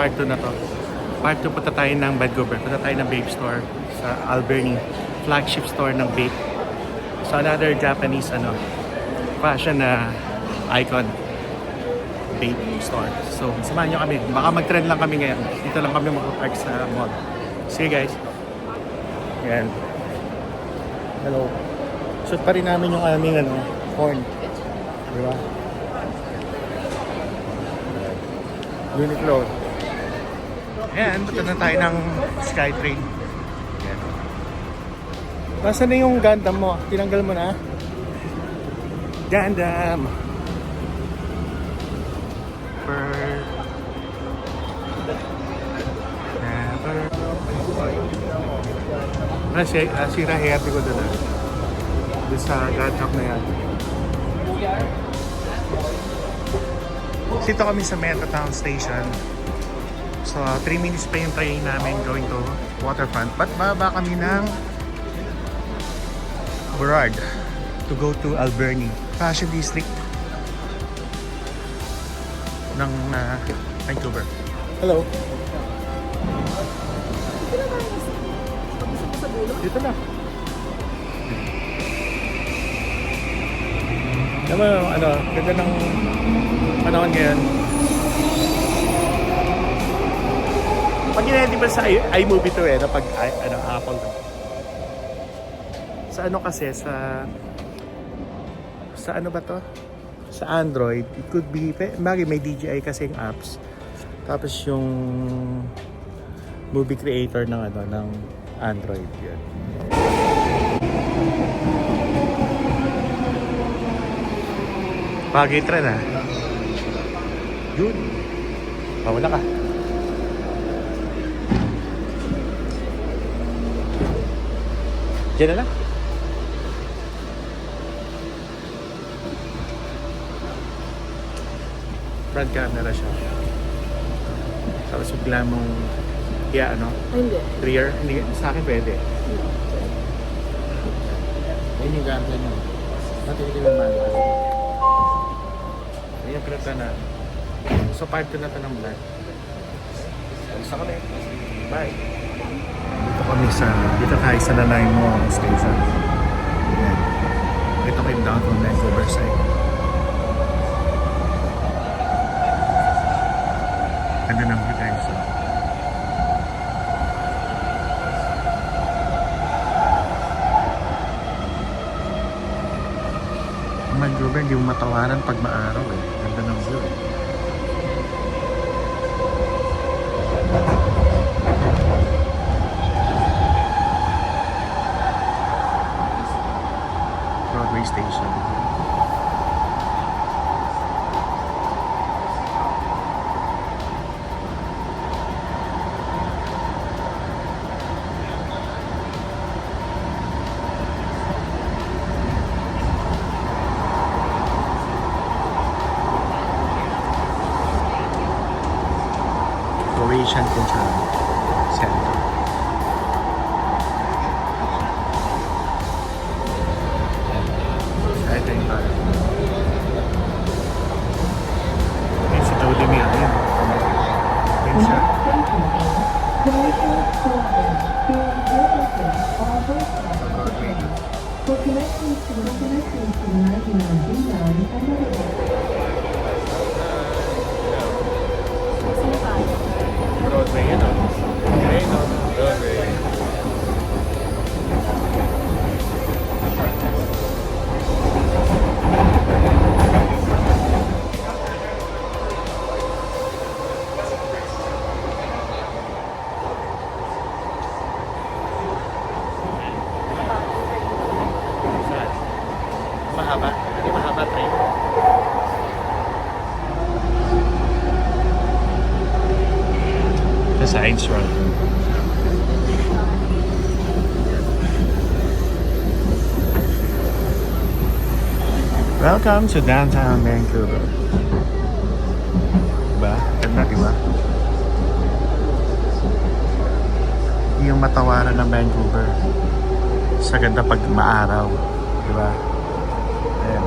part 2 na to. Part 2, punta tayo ng Vancouver. Punta tayo ng Bape Store sa Alberni. Flagship store ng Bape. So another Japanese fashion na icon. Bape Store. So samahan nyo kami. Baka mag-trend lang kami ngayon. Dito lang kami mag-park sa mall. See you guys. Yan. Hello. Shoot pa rin namin yung aming corn. Diba? Uniqlo. Ayan, punta na tayo ng Skytrain. Ayan. Nasaan na yung Gundam mo? Tinanggal mo na? Gundam! Sira hairty ko doon sa Gundam na yan. Dito kami sa Metrotown Station. So, 3 minutes pa yung train namin going to Waterfront. But baba kami ng Burrard to go to Alberni, Fashion District ng Vancouver. Hello. Dito na. Diba, ganda ng panahon ngayon. Pag di ba sa iMovie to pag Apple to. Sa kasi sa ba to? Sa Android, it could be may DJI kasing apps. Tapos yung movie creator ng ng Android yun. Pag-i-tren Yun. Wala ka. Diyan na lang. Front camera siya. Tapos bigla mong Hindi. rear. Hindi, sa akin pwede. Ayun yung gamit nyo. Matinig yung manual. Ayun yung pinagta na. So part 2 na ito ng vlog. Gusto ko na Bye. Dito tayo sa Nanaimo Station. Ayan. Ito kayo downtown Vancouver side. Ganda ng view guys. Vancouver, hindi mo matawaran pag maaraw Ganda ng view Broadway Station. Croatian Cultural Center. Ito yung parang. Ayan si Taudemir. Ayan. Ayan siya. Broadway yun Broadway. Mahaba? Hindi mahaba train. The Science Road. Welcome to downtown Vancouver. Diba? Ganda, diba? Yung matawaran ng Vancouver. Sa ganda pag maaraw. Diba? Ayan.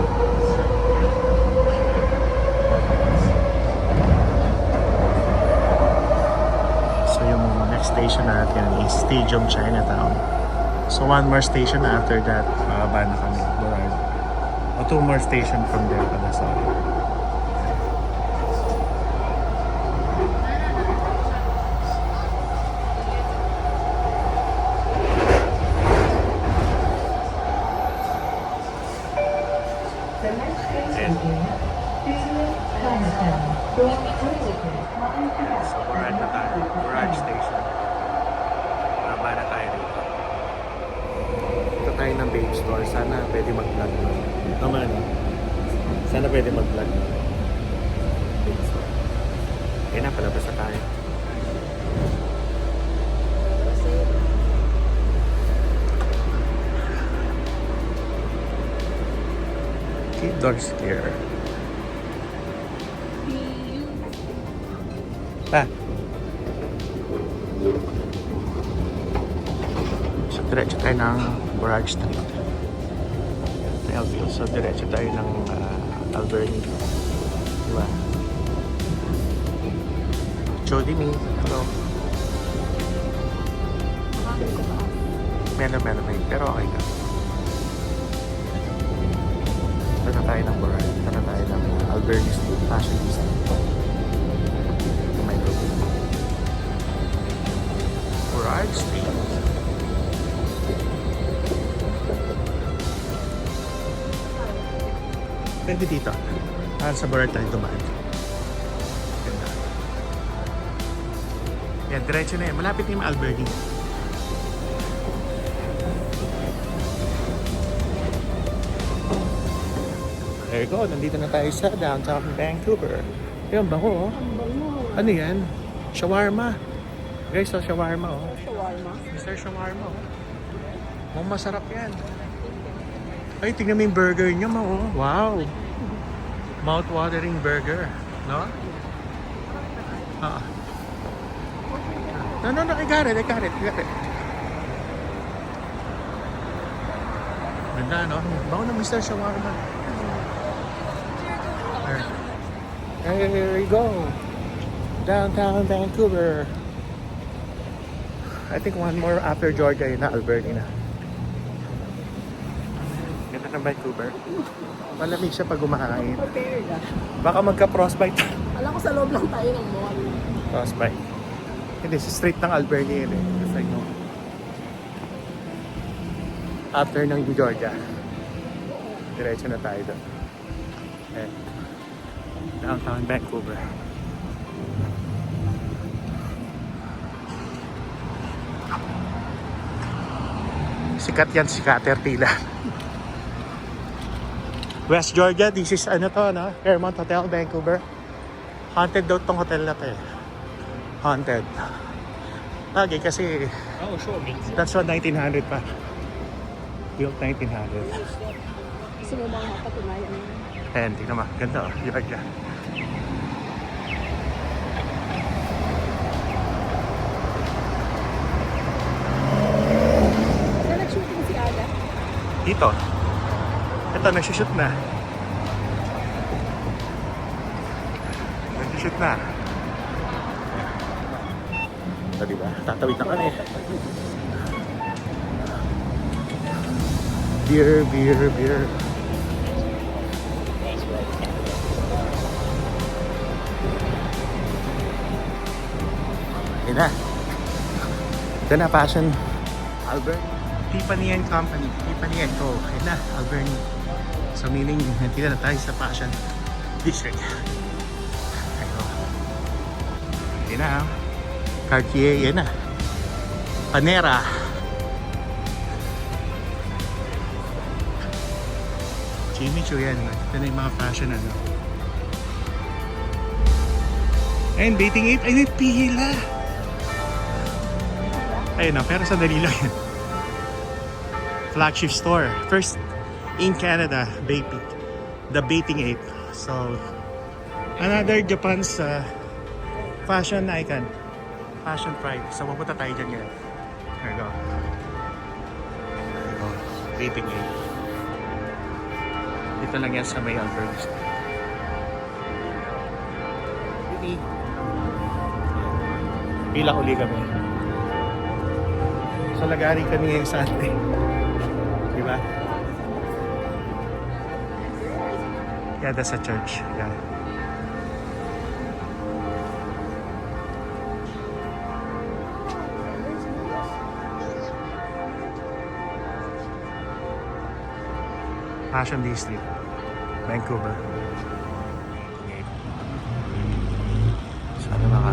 next station natin is Stadium Chinatown. So one more station after that, bababa na kami, Burrard. O two more station from there pala, sorry. So Burrard na tayo, Burrard Station. Bababa na tayo dito. Punta tayo ng babe store. Sana pwede mag-vlog. Tama na. Sana pwede mag-vlog. Babe store. Kaya na, palabas na tayo. Keep dogs scared. Pa. So, diretso tayo ng Burrard Street. Melville. So, diretso tayo ng Alberni. Diba? Jody me. Hello. Melo may. Pero okay ka. Ito na tayo ng Burrard. Ito na tayo ng Alberni Street. Fashion Street. Burrard Street. Pwede dito. Sa Burrard tayo dumaan. Ganda. Yan, diretso na yan. Malapit na yung Alberni. There you go. Nandito na tayo sa downtown Vancouver. Yan, bango. Ano yan? Shawarma. Guys, so shawarma, oh. Shawarma. Mr. Shawarma, oh. Oh, masarap yan. Ay, tingnan mo yung burger niyo, ma, oh. Wow. Mouth-watering burger. No? Ah. No, I got it. Ganda, no? Bango na Mr. Shawarma. Here we go. Downtown Vancouver. I think one more after Georgia yun na, Alberni na. Ganda ng Vancouver. Malamig siya pag kumakain. Prepared ah. Baka magka-frostbite. Alam ko sa loob lang tayo ng mall. Frostbite. Hindi, sa street ng Alberni yun eh. Just like no. After ng Georgia. Diretso na tayo doon. Eh. Downtown Vancouver. Sikat yan si Caterpillar. West Georgia, this is ano to, no? Fairmont Hotel, Vancouver. Haunted daw tong hotel na to eh. Haunted. Lagi kasi that's what 1900 pa. Built 1900. Gusto mo bang mapatunayan yun? Ayan, tingnan mo. Ganda oh. Georgia. Saan nag-shooting si Aga? Dito. Ito, nagsushoot na. Nagsushoot na. Ito, diba? Tatawid na kami. Beer. Yun na. Ito na, Fashion Albert. Tiffany & Company. Tiffany & Co. Yun na, Alberni. So meaning, nandito na tayo sa Fashion District. Ayun. Yun na. Cartier, yun na. Panera. Jimmy Choo yan. Ito na yung mga fashion ano. Ayun, dating ape. Ayun, pila. Ayun na, pero sandali lang yan. Flagship store. First in Canada, Bape. The Bating Ape. So, another Japan's fashion icon. Fashion pride. So, mapunta tayo dyan ngayon. There you go. There you go. Bating Ape. Dito lang yan sa may Alberni. Pila uli kami. So lagari kami ngayong Sunday. Di ba? Yeah, that's a church. Yeah. Passion District, Vancouver. Okay. Sana maka...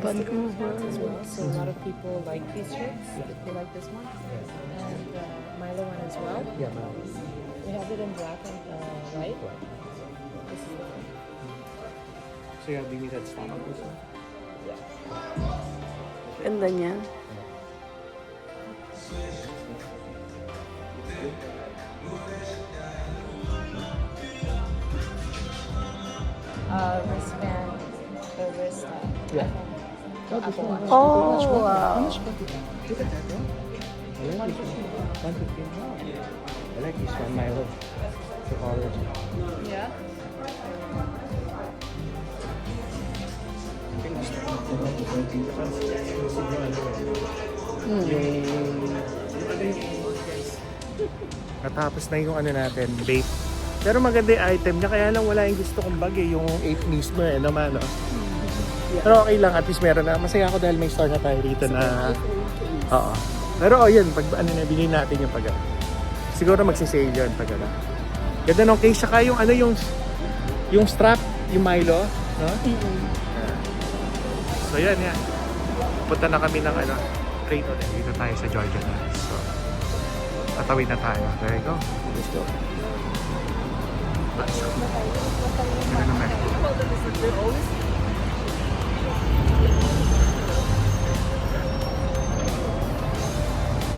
Vancouver. as well. So a lot of people like these shirts. They like this one. And Milo one as well. Yeah, We have it in black and white. This is the one. so you have limited stock of this one? Ganda niya. Wristband, the wrist. Yeah. Apple Watch. Oh, wow. Look at that one. I like this one. 115. Wow. I like this one, Milo. The colors. Yeah. Natapos na yung ano natin, vape. Pero maganda yung item niya, kaya lang wala yung gusto kong bag eh, yung 8 mismo eh, naman, no? Pero okay lang, at least meron na. Masaya ako dahil may store na tayo rito na... Oo. Pero oh, yun, pag ano na, bilhin natin yung pag siguro magsisale yun pag ano. Ganda nung case, saka yung ano yung strap, yung Milo, no? So yan, yan. Punta na kami ng ano, trade ulit. Dito tayo sa Georgia na. So, tatawid na tayo. There you go. Let's go. Let's go. Ganun naman.